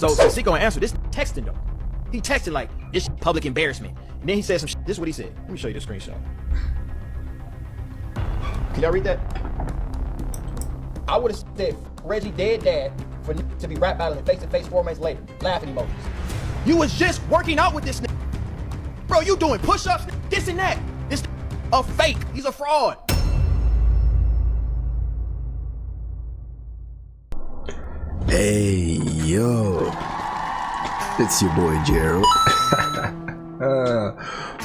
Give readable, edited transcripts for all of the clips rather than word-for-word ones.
So Cinco answered this texting though. He texted like, this public embarrassment. And then he said some shit. This is what he said. Let me show you the screenshot. Can y'all read that? I would have said Reggie dead dad for to be rap battling face-to-face 4 months later. Laughing emojis. You was just working out with this nigga. Bro, you doing push-ups, this and that. This a fake. He's a fraud. Hey, yo. It's your boy, Gerald.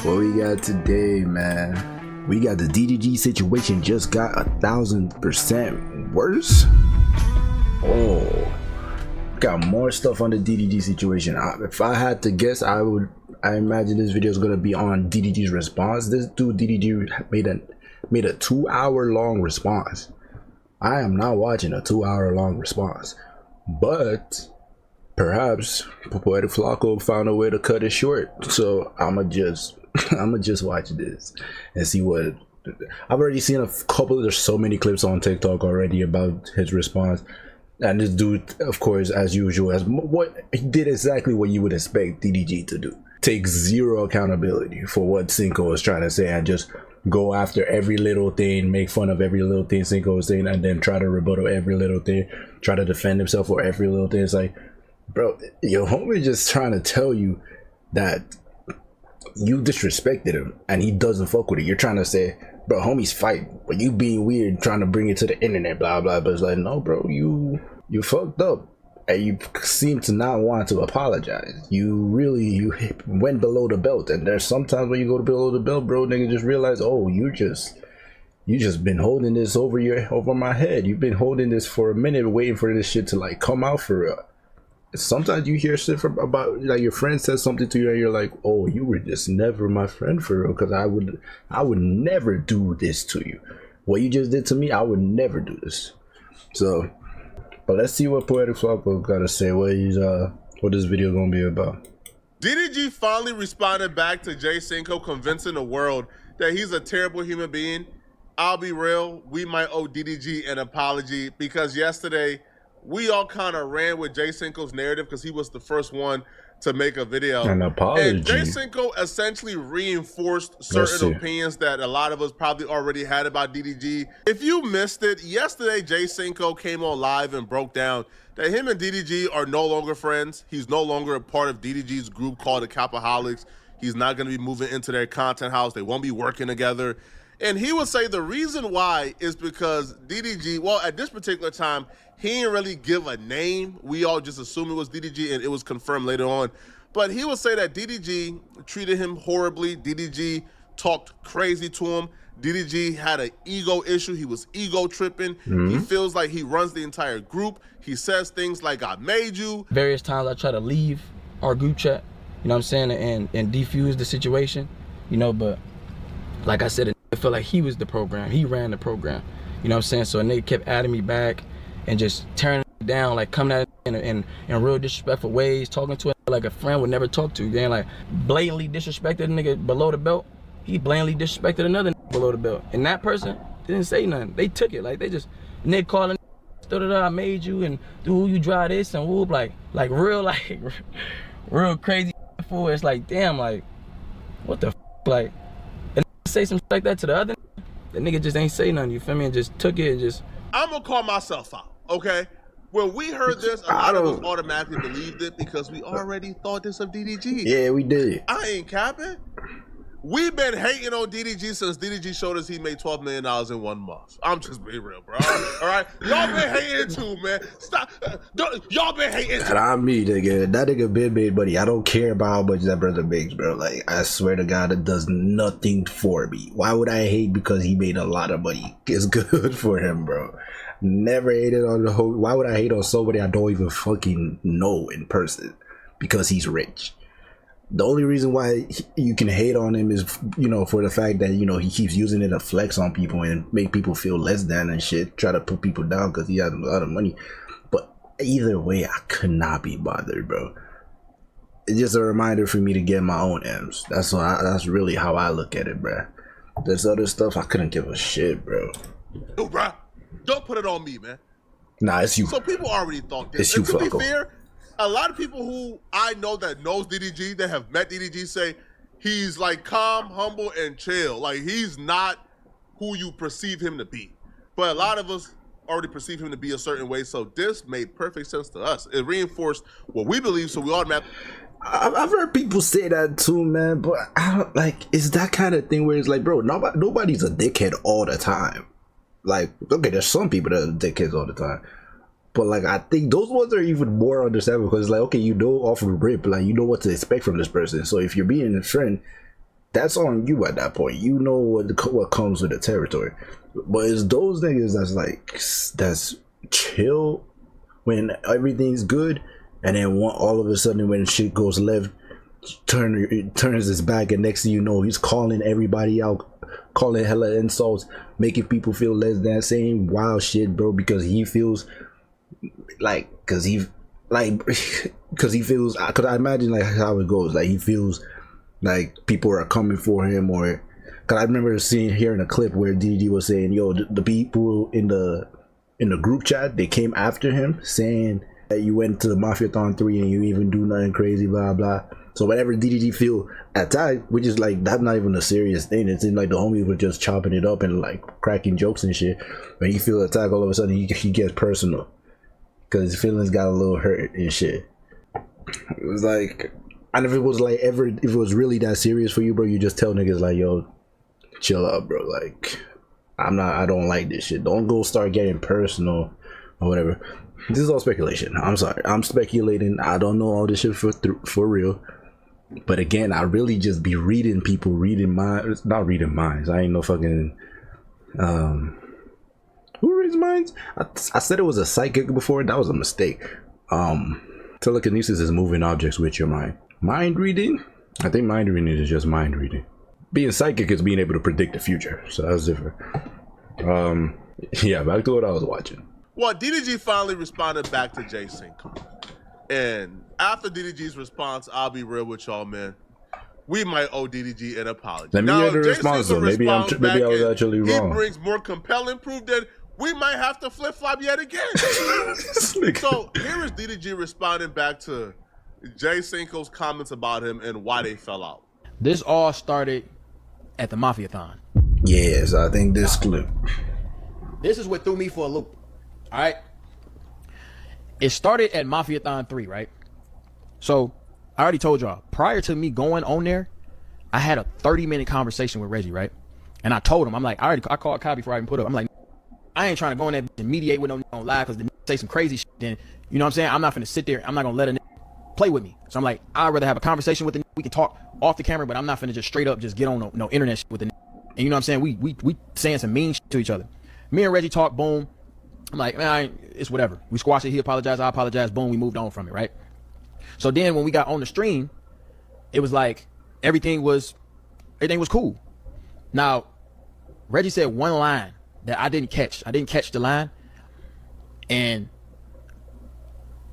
What we got today, man? We got the DDG situation just got 1,000% worse. Oh, got more stuff on the DDG situation. If I had to guess, I imagine this video is gonna be on DDG's response. This dude DDG made a 2-hour long response. I am not watching a 2-hour long response, but perhaps Poetic Flacco found a way to cut it short. So I'ma just watch this and see what. I've already seen a couple. There's so many clips on TikTok already about his response, and this dude, of course, as usual, he did exactly what you would expect DDG to do. Take zero accountability for what Cinco was trying to say and just go after every little thing, make fun of every little thing Cinco was saying, and then try to rebuttal every little thing, try to defend himself for every little thing. It's like, bro, your homie just trying to tell you that you disrespected him and he doesn't fuck with it. You're trying to say, bro, homies fight, but you being weird, trying to bring it to the internet, blah blah. But it's like, no, bro, you fucked up, and you seem to not want to apologize. You went below the belt, and there's sometimes when you go below the belt, bro, nigga just realize, oh, you just been holding this over my head. You've been holding this for a minute, waiting for this shit to like come out for real. Sometimes you hear shit about like your friend says something to you and you're like, oh, you were just never my friend for real, because I would never do this to you. What you just did to me, I would never do this. So, but let's see what Poetic Flacco gotta say, what this video gonna be about. DDG finally responded back to Jay Cinco, convincing the world that he's a terrible human being. I'll be real, we might owe DDG an apology, because yesterday we all kind of ran with Jay Cinco's narrative because he was the first one to make a video. An apology. And Jay Cinco essentially reinforced certain opinions that a lot of us probably already had about DDG. If you missed it, yesterday Jay Cinco came on live and broke down that him and DDG are no longer friends. He's no longer a part of DDG's group called the Capaholics. He's not going to be moving into their content house. They won't be working together. And he would say the reason why is because DDG, well, at this particular time, he didn't really give a name. We all just assumed it was DDG, and it was confirmed later on. But he would say that DDG treated him horribly. DDG talked crazy to him. DDG had an ego issue. He was ego tripping. He feels like he runs the entire group. He says things like, I made you. Various times I try to leave our group chat, you know what I'm saying, and defuse the situation, you know, but like I said, I felt like he was the program. He ran the program. You know what I'm saying? So a nigga kept adding me back and just turning it down, like coming at it in real disrespectful ways, talking to it like a friend would never talk to. Then like blatantly disrespected a nigga below the belt. He blatantly disrespected another nigga below the belt. And that person didn't say nothing. They took it. Like they just, nigga calling, I made you, and dude, you drive this and whoop, like real crazy fool. It's like, damn, like, what the f? Like, say some shit like that to the other, the nigga just ain't say nothing, you feel me, and just took it and just. I'm gonna call myself out, okay? When we heard this, a lot of us automatically believed it because we already thought this of DDG. Yeah, we did. I ain't capping. We've been hating on DDG since DDG showed us he made $12 million in 1 month. I'm just being real, bro. All right? Y'all been hating too, man. Stop. Y'all been hating too. Not me, nigga. That nigga been made money. I don't care about how much that brother makes, bro. Like, I swear to God, it does nothing for me. Why would I hate because he made a lot of money? It's good for him, bro. Never hated on the whole. Why would I hate on somebody I don't even fucking know in person? Because he's rich. The only reason why you can hate on him is, you know, for the fact that, you know, he keeps using it to flex on people and make people feel less than and shit, try to put people down because he has a lot of money. But either way, I could not be bothered, bro. It's just a reminder for me to get my own M's. That's really how I look at it, bro. This other stuff, I couldn't give a shit, bro. Yo, bro, don't put it on me, man. Nah, it's you. So people already thought this. It's you, and to be fair, A lot of people who I know that knows DDG, that have met DDG, say he's like calm, humble, and chill. Like he's not who you perceive him to be. But a lot of us already perceive him to be a certain way, so this made perfect sense to us. It reinforced what we believe, so we automatically. I've heard people say that too, man, but I don't like. It's that kind of thing where it's like, bro, nobody's a dickhead all the time. Like, okay, there's some people that are dickheads all the time, but like, I think those ones are even more understandable because it's like, okay, you know, off the rip, like you know what to expect from this person. So if you're being a friend, that's on you at that point. You know what comes with the territory. But it's those niggas that's chill when everything's good, and then all of a sudden when shit goes left, turns his back, and next thing you know, he's calling everybody out, calling hella insults, making people feel less than, saying wild shit, bro, because he feels like, because I imagine like how it goes, like he feels like people are coming for him, or because I remember hearing a clip where DDG was saying, yo, the people in the group chat, they came after him saying that you went to the Mafia Thon 3 and you even do nothing crazy, blah blah. So whenever DDG feel attacked, which is like, that's not even a serious thing, it seems like the homies were just chopping it up and like cracking jokes and shit. When he feel attacked, all of a sudden he gets personal because his feelings got a little hurt and shit. It was like, and if it was like if it was really that serious for you, bro, you just tell niggas like, yo, chill out, bro. Like, I don't like this shit. Don't go start getting personal or whatever. This is all speculation. I'm sorry, I'm speculating. I don't know all this shit for real. But again, I really just be reading people, not reading minds. I ain't no fucking who reads minds? I said it was a psychic before. That was a mistake. Telekinesis is moving objects with your mind. Mind reading? I think mind reading is just mind reading. Being psychic is being able to predict the future, so that's different. Yeah, back to what I was watching. Well, DDG finally responded back to J Cinco, and after DDG's response, I'll be real with y'all, man. We might owe DDG an apology. Let me hear the response though. Maybe I was actually wrong. He brings more compelling proof that we might have to flip flop yet again. So here is DDG responding back to J Cinco's comments about him and why they fell out. This all started at the Mafia Thon. Yes, I think this clip. This is what threw me for a loop. All right. It started at Mafia Thon 3, right? So I already told y'all, prior to me going on there, I had a 30-minute conversation with Reggie, right? And I told him, I'm like, I called Kai before I even put up. I'm like, I ain't trying to go in there and mediate with no on live because the say some crazy shit. Then, you know what I'm saying? I'm not finna sit there. I'm not gonna let a play with me. So I'm like, I'd rather have a conversation with the we can talk off the camera, but I'm not finna just straight up just get on no internet shit with the. And you know what I'm saying? We saying some mean shit to each other. Me and Reggie talk, boom. I'm like, man, it's whatever. We squashed it. He apologized. I apologize. Boom. We moved on from it, right? So then when we got on the stream, it was like everything was cool. Now, Reggie said one line that I didn't catch. I didn't catch the line. And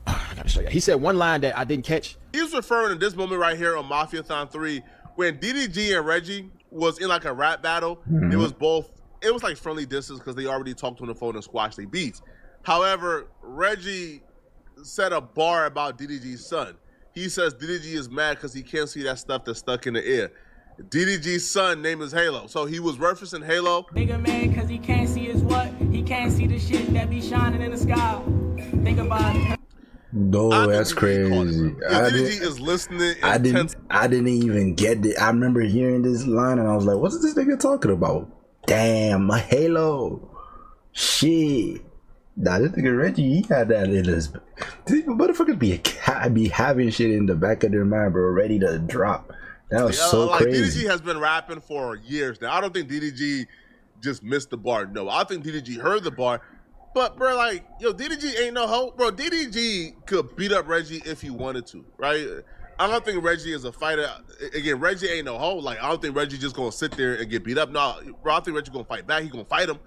I gotta show you. He said one line that I didn't catch. He was referring to this moment right here on Mafia Thon 3 when DDG and Reggie was in like a rap battle. Mm-hmm. It was like friendly distance because they already talked on the phone and squashed their beats. However, Reggie said a bar about DDG's son. He says DDG is mad because he can't see that stuff that's stuck in the air. DDG's son name is Halo. So he was referencing Halo. Nigga mad because he can't see his what? He can't see the shit that be shining in the sky. Think about it. No, that's crazy. DDG is listening. I didn't even get it. I remember hearing this line and I was like, what's this nigga talking about? Damn, a Halo. Shit. Nah, this nigga Reggie, he had that in his. These motherfuckers be having shit in the back of their mind, bro, ready to drop. That was so crazy. DDG has been rapping for years now. I don't think DDG just missed the bar. No, I think DDG heard the bar. But, bro, like, yo, DDG ain't no hoe. Bro, DDG could beat up Reggie if he wanted to, right? I don't think Reggie is a fighter. Again, Reggie ain't no hoe. Like, I don't think Reggie just gonna sit there and get beat up. No, bro, I think Reggie gonna fight back. He gonna fight him.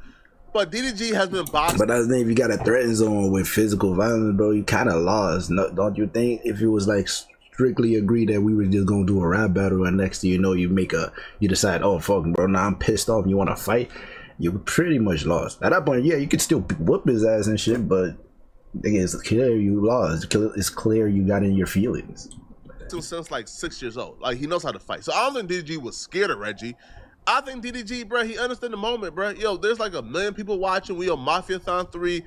But DDG has been boxing. But that's the thing, if you got a threat zone with physical violence, bro, you kind of lost. No, don't you think? If it was like strictly agreed that we were just gonna do a rap battle, and next thing you know, you decide, oh fuck, bro, now I'm pissed off. And you want to fight? You pretty much lost. At that point, yeah, you could still whoop his ass and shit, but It's clear you lost. It's clear you got in your feelings. Since like 6 years old. Like, he knows how to fight. So I don't think DDG was scared of Reggie. I think DDG, bro, he understood the moment, bro. Yo, there's like 1 million people watching. We on Mafia Thon 3.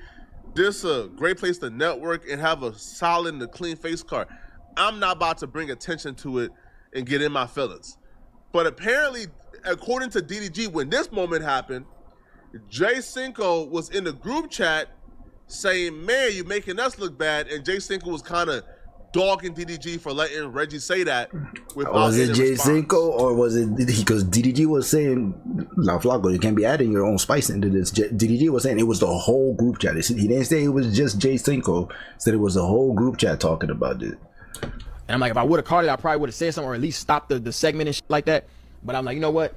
This a great place to network and have a solid and a clean face card. I'm not about to bring attention to it and get in my feelings. But apparently, according to DDG, when this moment happened, Jay Cinco was in the group chat saying, man, you're making us look bad. And Jay Cinco was kind of dogging DDG for letting Reggie say that. Was it Jay Cinco or was it because DDG was saying, La Flaco, you can't be adding your own spice into this. DDG was saying it was the whole group chat. He didn't say it was just Jay Cinco. He said it was the whole group chat talking about it. And I'm like, if I would have caught it, I probably would have said something or at least stopped the segment and shit like that. But I'm like, you know what?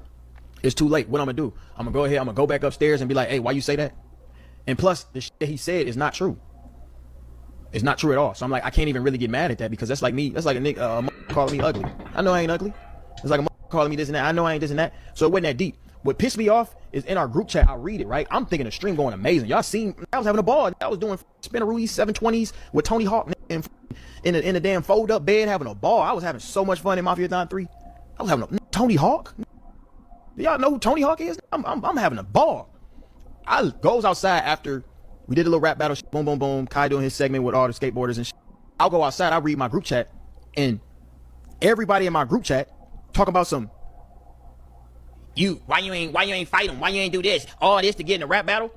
It's too late. What I'm gonna do? I'm gonna go ahead. I'm gonna go back upstairs and be like, hey, why you say that? And plus, the shit that he said is not true. It's not true at all. So I'm like, I can't even really get mad at that because that's like me. That's like a nigga calling me ugly. I know I ain't ugly. It's like a calling me this and that. I know I ain't this and that. So it wasn't that deep. What pissed me off is in our group chat, I read it, right? I'm thinking the stream going amazing. Y'all seen, I was having a ball. I was doing Spinneroos 720s with Tony Hawk in a damn fold up bed having a ball. I was having so much fun in Mafia Thon 3. I was having a Tony Hawk. Do y'all know who Tony Hawk is? I'm having a ball. I goes outside after we did a little rap battle, boom, boom, boom. Kai doing his segment with all the skateboarders and shit. I'll go outside, I read my group chat, and everybody in my group chat talk about some, why you ain't fight him? Why you ain't do this? All this to get in a rap battle?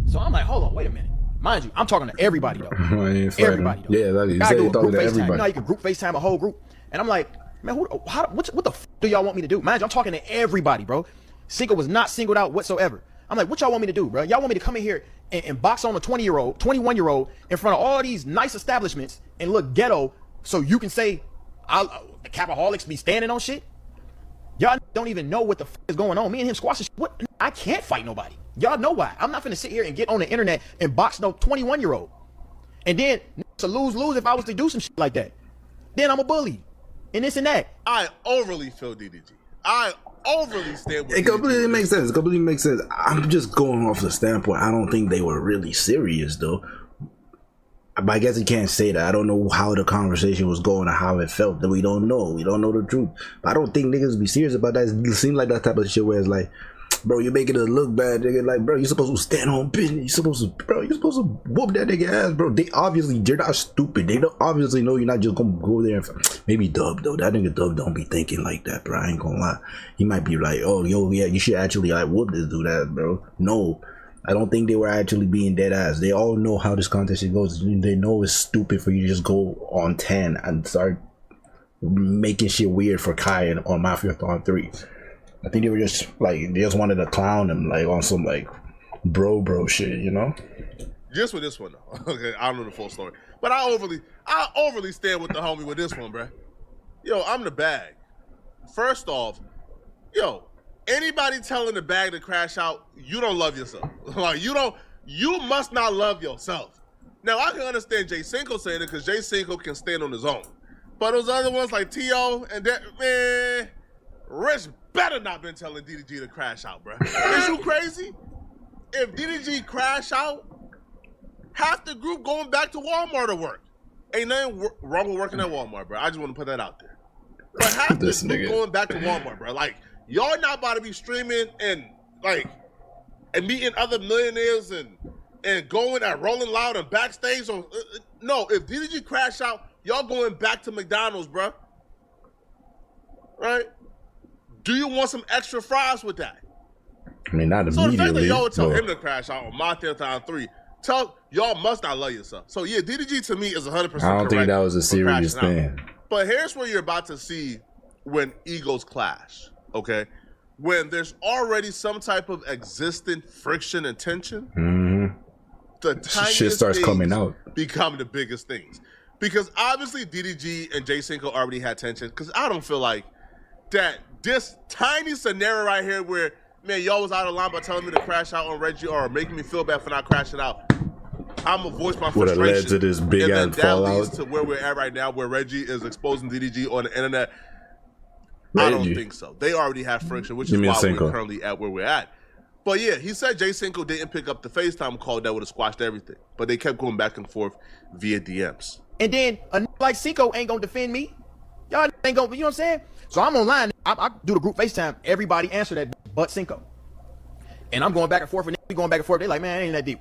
So I'm like, hold on, wait a minute. Mind you, I'm talking to everybody though. Everybody though. Yeah, like you said, you talking to everybody. You know, you can group FaceTime a whole group. And I'm like, man, what the f do y'all want me to do? Mind you, I'm talking to everybody, bro. Cinco was not singled out whatsoever. I'm like, what y'all want me to do, bro? Y'all want me to come in here and box on a 20-year-old, 21-year-old in front of all these nice establishments and look ghetto so you can say the Capaholics be standing on shit? Y'all don't even know what the f is going on. Me and him squashing shit. What? I can't fight nobody. Y'all know why. I'm not finna sit here and get on the internet and box no 21-year-old. And then to lose if I was to do some shit like that. Then I'm a bully. And this and that. I overly feel DDG. I overly stand with it. Completely makes sense. Completely makes sense. I'm just going off the standpoint. I don't think they were really serious though. But I guess you can't say that. I don't know how the conversation was going or how it felt. That we don't know. We don't know the truth. But I don't think niggas be serious about that. It seems like that type of shit where it's like, bro, you're making it look bad, nigga. Like, bro, you're supposed to stand on business. You're supposed to whoop that nigga ass, bro. They're not stupid. They don't obviously know you're not just gonna go there and maybe Dub though. That nigga Dub don't be thinking like that, bro. I ain't gonna lie. He might be like, oh, yo, yeah, you should actually like whoop this dude ass, bro. No. I don't think they were actually being dead ass. They all know how this contest shit goes. They know it's stupid for you to just go on 10 and start making shit weird for Kai on Mafia Thon 3. I think they were just like, they just wanted to clown him like on some like bro shit, you know? Just with this one though. Okay, I don't know the full story. But I overly stand with the homie with this one, bruh. Yo, I'm the bag. First off, yo, anybody telling the bag to crash out, you don't love yourself. Like, you must not love yourself. Now, I can understand Jay Cinco saying it because Jay Cinco can stand on his own. But those other ones like T.O. and that, man, Rich better not been telling DDG to crash out, bro. Is you crazy? If DDG crash out, half the group going back to Walmart to work. Ain't nothing wrong with working at Walmart, bro. I just want to put that out there. But half the group going back to Walmart, bro. Like, y'all not about to be streaming and meeting other millionaires and going at Rolling Loud and backstage. No, if DDG crash out, y'all going back to McDonald's, bro. Right? Do you want some extra fries with that? I mean, not immediately. So the fact that y'all would tell him to crash out on Mafia Thon 3, y'all must not love yourself. So yeah, DDG to me is 100% correct. I don't think that was a serious thing. But here's where you're about to see when egos clash, okay? When there's already some type of existent friction and tension, the tiniest shit starts coming out, become the biggest things. Because obviously DDG and Jay Cinco already had tension. Because I don't feel like that this tiny scenario right here where, man, y'all was out of line by telling me to crash out on Reggie or making me feel bad for not crashing out. I'm gonna voice my frustration. Would have led to this big ass fallout. That leads to where we're at right now, where Reggie is exposing DDG on the internet. Reggie. I don't think so. They already have friction, which is why we're currently at where we're at. But yeah, he said Jay Cinco didn't pick up the FaceTime call that would have squashed everything. But they kept going back and forth via DMs. And then a like Cinco ain't gonna defend me. Y'all ain't gonna, you know what I'm saying? So I'm online. I do the group FaceTime. Everybody answer that but Cinco. And I'm going back and forth, and we going back and forth. They like, man, it ain't that deep.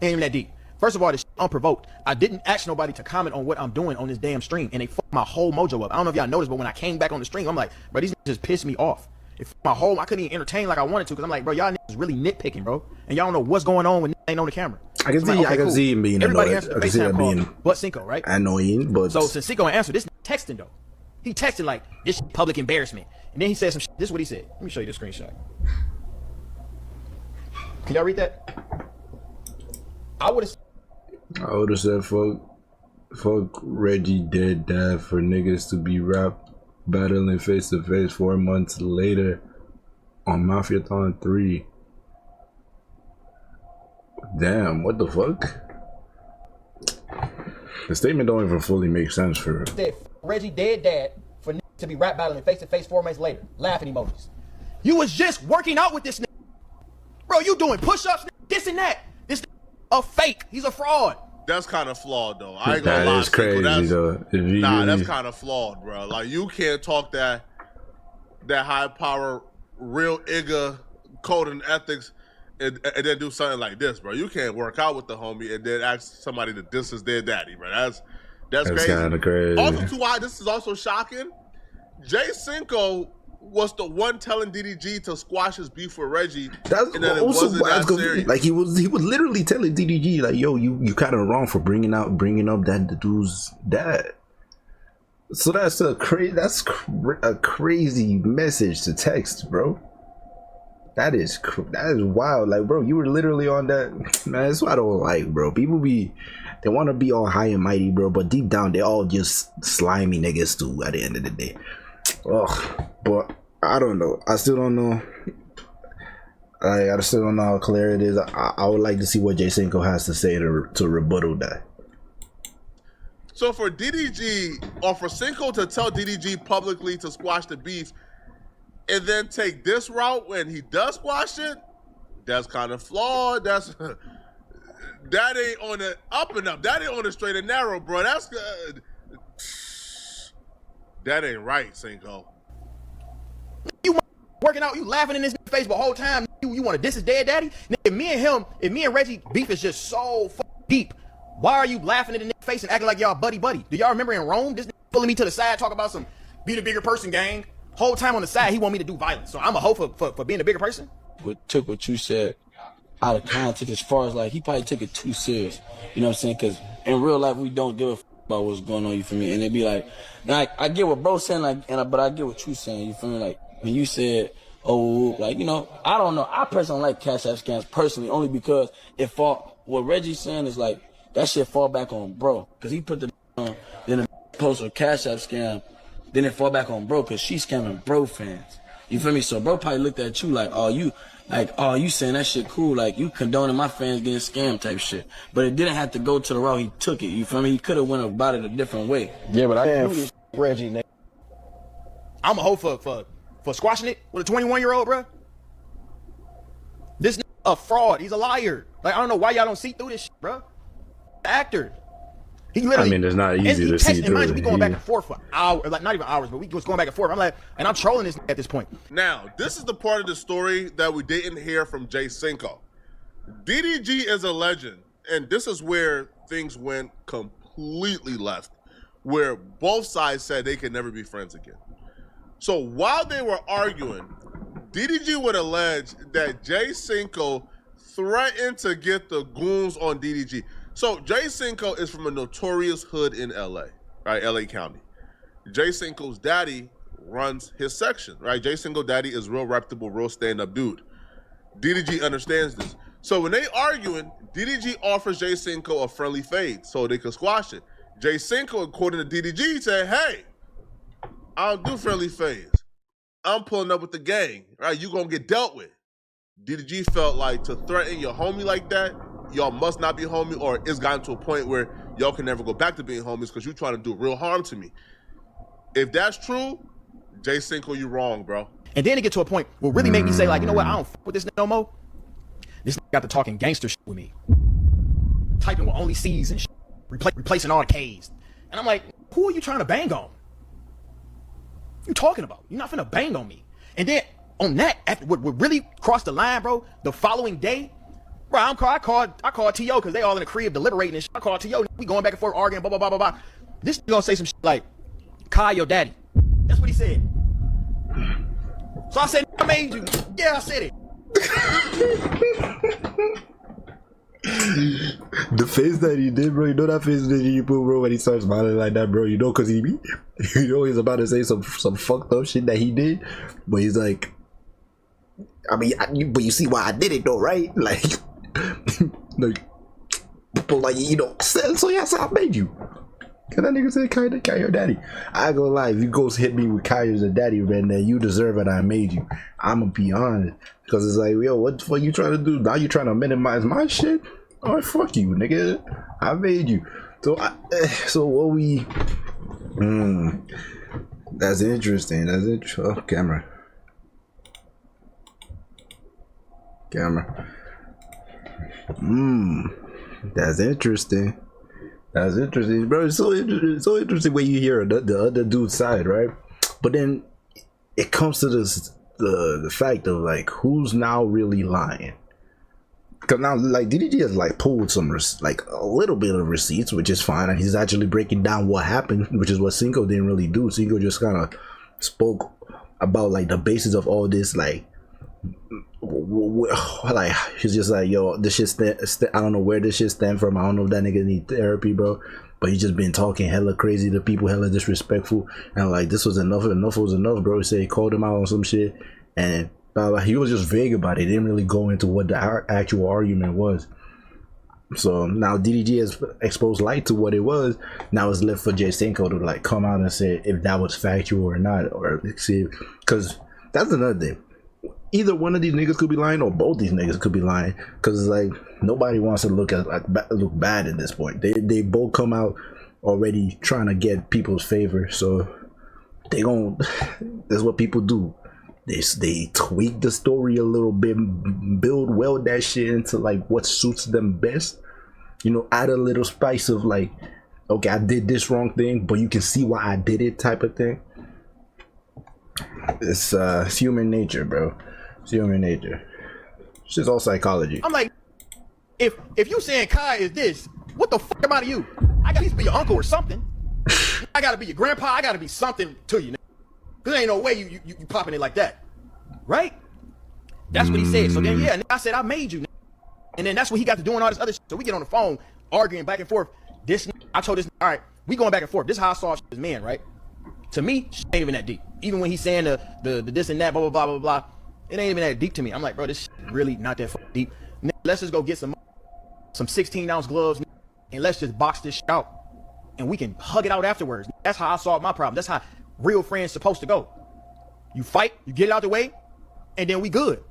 Ain't even that deep. First of all, this shit unprovoked. I didn't ask nobody to comment on what I'm doing on this damn stream, and they fucked my whole mojo up. I don't know if y'all noticed, but when I came back on the stream, I'm like, bro, these just pissed me off. It fucked my whole, I couldn't even entertain like I wanted to, because I'm like, bro, y'all niggas really nitpicking, bro. And y'all don't know what's going on when ain't on the camera. I can see, like, okay, I can cool. see him being Everybody annoyed. answered the I can see FaceTime that call, being but Cinco, right? annoying, but So since Cinco answered, this texting though. He texted like, this public embarrassment. And then he said some shit. This is what he said. Let me show you the screenshot. Can y'all read that? I would have said fuck Reggie dead dad for niggas to be rap battling face to face 4 months later on Mafia Thon 3. Damn, what the fuck? The statement don't even fully make sense for said Reggie dead dad for to be rap battling face to face 4 months later. Laughing emojis. You was just working out with this nigga. Bro, you doing push-ups, this and that. This a fake. He's a fraud. That's kind of flawed, though. I ain't gonna lie. That is crazy, Cinco, though. That's kind of flawed, bro. Like, you can't talk that high power, real Igga code and ethics and then do something like this, bro. You can't work out with the homie and then ask somebody to diss his dead daddy, bro. That's crazy. Kind of crazy. Also, too, why this is also shocking, Jay Cinco was the one telling DDG to squash his beef with Reggie. That's and then it also wasn't that serious. like he was literally telling DDG like, yo, you kind of wrong for bringing up that dude's dad. So that's a crazy message to text, bro. That is wild. Like, bro, you were literally on that. Man, that's what I don't like, bro. People they want to be all high and mighty, bro, but deep down they all just slimy niggas too at the end of the day. Ugh, but I don't know. I still don't know. I still don't know how clear it is. I would like to see what Jay Cinco has to say to rebuttal that. So for DDG, or for Cinco to tell DDG publicly to squash the beef, and then take this route when he does squash it, that's kind of flawed. That ain't on the up and up. That ain't on the straight and narrow, bro. That's good. That ain't right, Cinco. You working out, you laughing in his face the whole time. You want to diss his dead daddy? If me and Reggie beef is just so deep, why are you laughing in the face and acting like y'all buddy? Do y'all remember in Rome, this pulling me to the side, talk about some be the bigger person gang? Whole time on the side, he want me to do violence. So I'm a hoe for being a bigger person? Took what you said out of context as far as like, he probably took it too serious. You know what I'm saying? Because in real life, we don't give a about what's going on, you feel me? And it be like I get what bro's saying, like, but I get what you saying, you feel me? Like, when you said, oh, like, you know, I don't know. I personally don't like Cash App scams personally, only because what Reggie's saying is like, that shit fall back on bro. Because he put the on, then the post a Cash App scam, then it fall back on bro, because she's scamming bro fans. You feel me? So bro probably looked at you like, you saying that shit cool, like you condoning my fans getting scammed type shit. But it didn't have to go to the route he took it, you feel me? He could have went about it a different way. Yeah, but I can't Reggie, nigga. I'm a hoe for squashing it with a 21-year-old, bro. This nigga a fraud. He's a liar. Like, I don't know why y'all don't see through this shit, bro. The actor. He literally, I mean, it's not easy to see through. We going back and forth for hours, like not even hours, but we was going back and forth. I'm like, and I'm trolling this at this point. Now, this is the part of the story that we didn't hear from Jay Cinco. DDG is a legend, and this is where things went completely left, where both sides said they could never be friends again. So while they were arguing, DDG would allege that Jay Cinco threatened to get the goons on DDG. So Jay Cinco is from a notorious hood in LA, right? LA County. Jay Cinco's daddy runs his section, right? Jay Cinco daddy is real reputable, real stand-up dude. DDG understands this. So when they arguing, DDG offers Jay Cinco a friendly fade so they could squash it. Jay Cinco, according to DDG, said, hey, I don't do friendly fades. I'm pulling up with the gang, right? You gonna get dealt with. DDG felt like to threaten your homie like that, y'all must not be homie, or it's gotten to a point where y'all can never go back to being homies because you're trying to do real harm to me. If that's true, Jay Cinco, you wrong, bro. And then it get to a point where really made me say, like, you know what, I don't fuck with this no more. This got to talking gangster shit with me. Typing with only C's and shit. Replacing all the K's. And I'm like, who are you trying to bang on? You talking about? You're not finna bang on me. And then on that, after what really crossed the line, bro, the following day, bro, I called T.O. because they all in the crib deliberating and shit. I called T.O. We going back and forth arguing, blah, blah, blah, blah, blah. This gonna say some shit like, Kai, your daddy. That's what he said. So I said, I made you. Yeah, I said it. The face that he did, bro, you know that face that you put, bro, when he starts smiling like that, bro, you know, cause you know he's about to say some fucked up shit that he did, but he's like, I mean, but you see why I did it though, right? Like, but like, you know, so yes, I made you. Cause that nigga said Kai your daddy. I ain't gonna lie, if you go hit me with Kai as a daddy, man, then you deserve it. I made you. I'ma be honest, cause it's like, yo, what the fuck you trying to do? Now you trying to minimize my shit? Oh, fuck you, nigga. I made you. So what we? That's interesting. That's interesting. Oh, camera. That's interesting. That's interesting, bro. It's so interesting when you hear the other dude's side, right? But then it comes to this the fact of like, who's now really lying? Because now, like, DDG has like pulled some like a little bit of receipts, which is fine, and he's actually breaking down what happened, which is what Cinco didn't really do. Cinco just kind of spoke about like the basis of all this, like he's just like, yo, this shit I don't know where this shit stem from. I don't know if that nigga need therapy, bro, but he just been talking hella crazy to people, hella disrespectful, and like this was enough was enough, bro. He said he called him out on some shit, and he was just vague about it. He didn't really go into what the actual argument was. So now DDG has exposed light to what it was. Now it's left for Jay Cinco to like come out and say if that was factual or not, or see, because that's another thing. Either one of these niggas could be lying, or both these niggas could be lying, because it's like nobody wants to look bad at this point. They both come out already trying to get people's favor, so they gon' that's what people do. They tweak the story a little bit, weld that shit into like what suits them best, you know, add a little spice of like, okay, I did this wrong thing, but you can see why I did it type of thing. It's human nature, bro. It's human nature. It's just all psychology. I'm like, if you saying Kai is this, what the fuck am I to you? I gotta be your uncle or something. I gotta be your grandpa. I gotta be something to you. Cause there ain't no way you popping it like that, right? That's what he said. So then, yeah, I said I made you, and then that's what he got to doing all this other shit. So we get on the phone arguing back and forth. I told this, all right, we going back and forth. This is how I saw this man, right? To me, shit ain't even that deep. Even when he's saying the this and that, blah blah blah blah blah, it ain't even that deep to me. I'm like, bro, this shit really not that fucking deep. Let's just go get some 16-ounce gloves, and let's just box this shit out, and we can hug it out afterwards. That's how I solved my problem. That's how real friends supposed to go. You fight, you get it out the way, and then we good.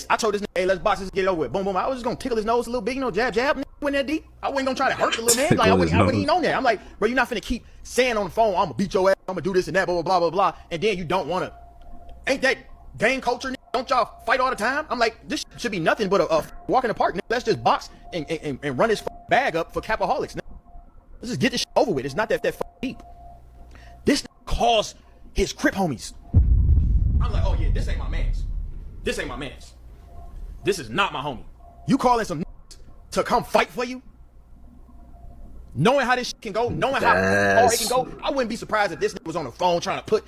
I told this nigga, hey, let's box this, get it over with. Boom, boom. I was just gonna tickle his nose a little bit, you know, jab, jab. Went that deep. I wasn't gonna try to hurt the little man. Like I wasn't even on there. I'm like, bro, you're not finna keep saying on the phone, I'm gonna beat your ass, I'm gonna do this and that, blah blah blah blah blah, and then you don't wanna. Ain't that gang culture? Don't y'all fight all the time? I'm like, this should be nothing but a walk in the park. Let's just box and run this bag up for capaholics. Let's just get this shit over with. It's not that deep. This calls his Crip homies. I'm like, oh yeah, this ain't my mans. This ain't my mans. This is not my homie. You calling some to come fight for you? Knowing how this shit can go, knowing how far it can go, I wouldn't be surprised if this nigga was on the phone trying to put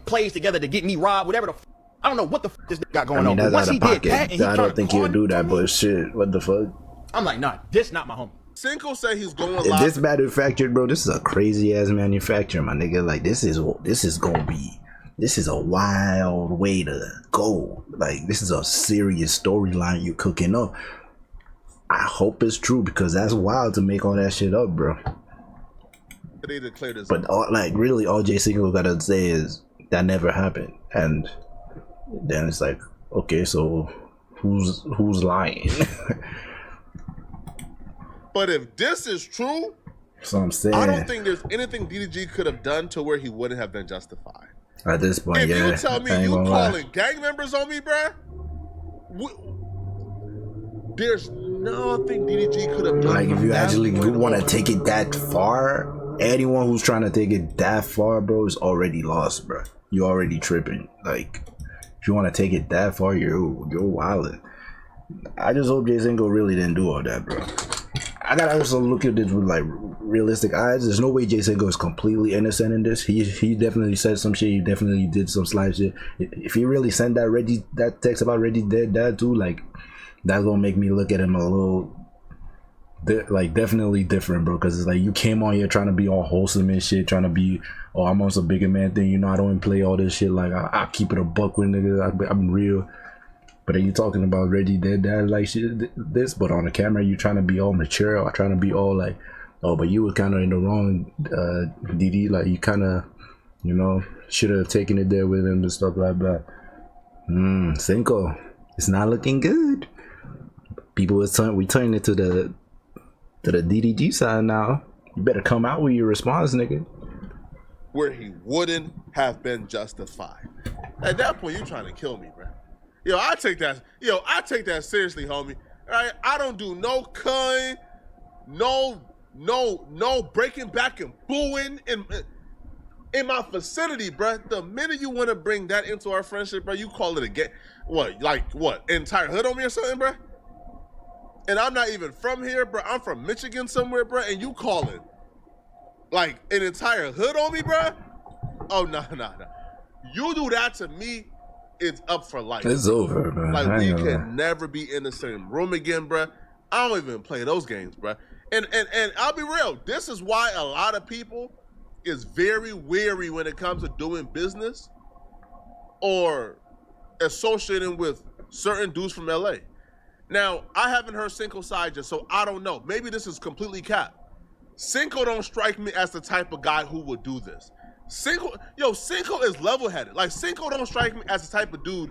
plays together to get me robbed, whatever the I don't know what the this nigga got going on. That's once out he of pocket. did that, and he I don't think he'll do that, me, but shit, what the fuck? I'm like, nah, this not my homie. Cinco said he's going If live. this manufactured, bro, this is a crazy ass manufacturer, my nigga. Like this is gonna be. This is a wild way to go. Like this is a serious storyline you're cooking up. I hope it's true because that's wild to make all that shit up, bro. They declared this. But really, all Jay Cinco gotta say is that never happened, and then it's like, okay, so who's lying? But if this is true, So I'm saying, I don't think there's anything DDG could have done to where he wouldn't have been justified. At this point, if yeah. you tell me you calling gang members on me, bruh, there's nothing DDG could have done. Like, if you actually want to take it that far, anyone who's trying to take it that far, bro, is already lost, bro. You already tripping. Like, if you want to take it that far, you're wildin'. I just hope Jay Cinco really didn't do all that, bro. I gotta also look at this with like realistic eyes. There's no way Jay Cinco is completely innocent in this. He definitely said some shit. He definitely did some slide shit. If he really sent that text about Reggie's dead dad too, like, that's gonna make me look at him a little like definitely different, bro. Because it's like, you came on here trying to be all wholesome and shit, trying to be, oh, I'm on some bigger man thing, you know, I don't play all this shit, like I keep it a buck with niggas, I'm real. But are you talking about Reggie dead dad like shit this? But on the camera you trying to be all mature, or trying to be all like, oh, but you were kind of in the wrong, DD, like you kind of, you know, should have taken it there with him and stuff like that. Cinco, it's not looking good. People is we turning it to the DDG side now. You better come out with your response, nigga. Where he wouldn't have been justified. At that point, you trying to kill me, bro. Yo, I take that seriously, homie. All right, I don't do no cutting, no breaking back and booing in my vicinity, bro. The minute you want to bring that into our friendship, bro, you call it a game. What, entire hood on me or something, bro? And I'm not even from here, bro. I'm from Michigan somewhere, bro. And you call it like an entire hood on me, bro? Oh, no. You do that to me, it's up for life. It's over, man. Like, we can never be in the same room again, bro. I don't even play those games, bro. And I'll be real. This is why a lot of people is very wary when it comes to doing business or associating with certain dudes from LA. Now, I haven't heard Cinco's side just, so I don't know. Maybe this is completely cap. Cinco don't strike me as the type of guy who would do this. Cinco is level-headed. Like, Cinco don't strike me as the type of dude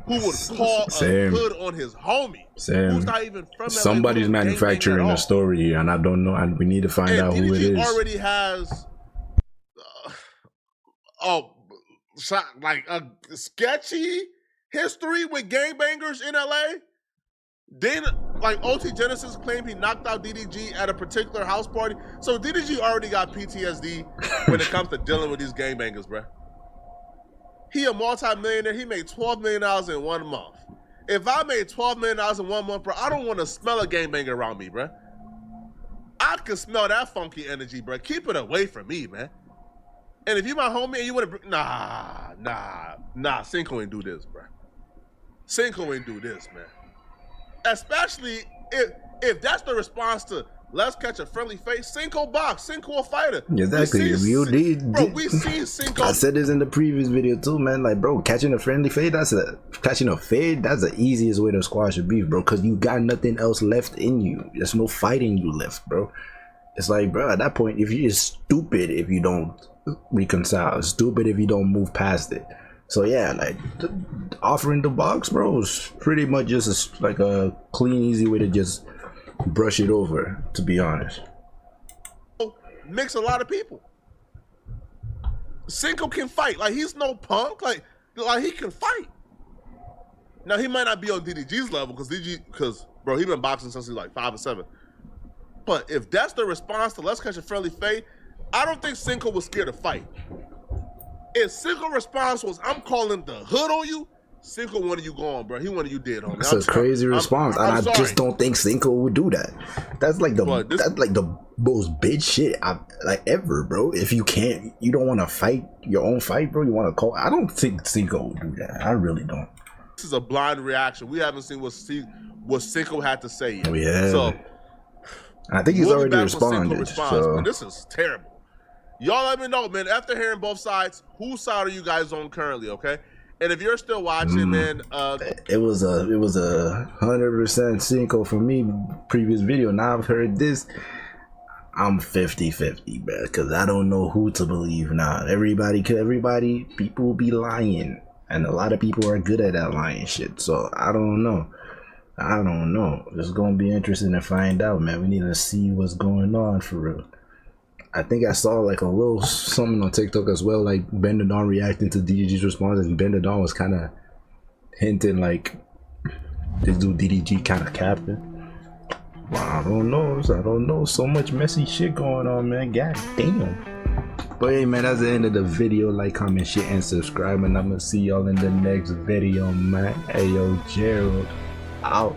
who would call a hood on his homie. Who's not even from LA. Somebody's manufacturing a story here, and I don't know, and we need to find out who it is. Already has a sketchy history with gangbangers in LA. Then, like, OT Genesis claimed he knocked out DDG at a particular house party. So DDG already got PTSD when it comes to dealing with these gangbangers, bro. He a multi-millionaire. He made $12 million in 1 month. If I made $12 million in 1 month, bro, I don't want to smell a gangbanger around me, bro. I can smell that funky energy, bro. Keep it away from me, man. And if you my homie and you want to, nah, Cinco ain't do this, bro. Cinco ain't do this, man. Especially if that's the response to let's catch a friendly face. Cinco box, Cinco a fighter. Exactly. We see Cinco. I said this in the previous video too, man. Like, bro, catching a friendly fade, that's the easiest way to squash a beef, bro. Cause you got nothing else left in you. There's no fighting you left, bro. It's like, bro, at that point, if you're stupid if you don't reconcile, stupid if you don't move past it. So yeah, like offering the box, bro, is pretty much just like a clean, easy way to just brush it over, to be honest. Mix a lot of people. Cinco can fight. Like, he's no punk. Like he can fight. Now, he might not be on DDG's level because bro, he been boxing since he was like 5 or 7. But if that's the response to let's catch a friendly fade, I don't think Cinco was scared to fight. If Cinco response was, I'm calling the hood on you, Cinco wanted you gone, bro. He wanted you dead, homie. That's a crazy response, and I just don't think Cinco would do that. That's like the most bitch shit ever, bro. If you don't want to fight your own fight, bro. You want to call. I don't think Cinco would do that. I really don't. This is a blind reaction. We haven't seen what Cinco had to say yet. Oh yeah. So I think he's already responded. So this is terrible. Y'all let me know, man. After hearing both sides, whose side are you guys on currently, okay? And if you're still watching, man, it was a 100% Cinco for me. Previous video. Now I've heard this. I'm 50-50, bro, because I don't know who to believe now. People will be lying, and a lot of people are good at that lying shit. So I don't know. It's gonna be interesting to find out, man. We need to see what's going on for real. I think I saw like a little something on TikTok as well, like Bendadon reacting to DDG's response, and Bendadon was kind of hinting like this dude DDG kind of capping. Well, I don't know. So much messy shit going on, man. God damn. But hey, man, that's the end of the video. Like, comment, share, and subscribe, and I'm gonna see y'all in the next video, man. Hey, yo, Gerald out.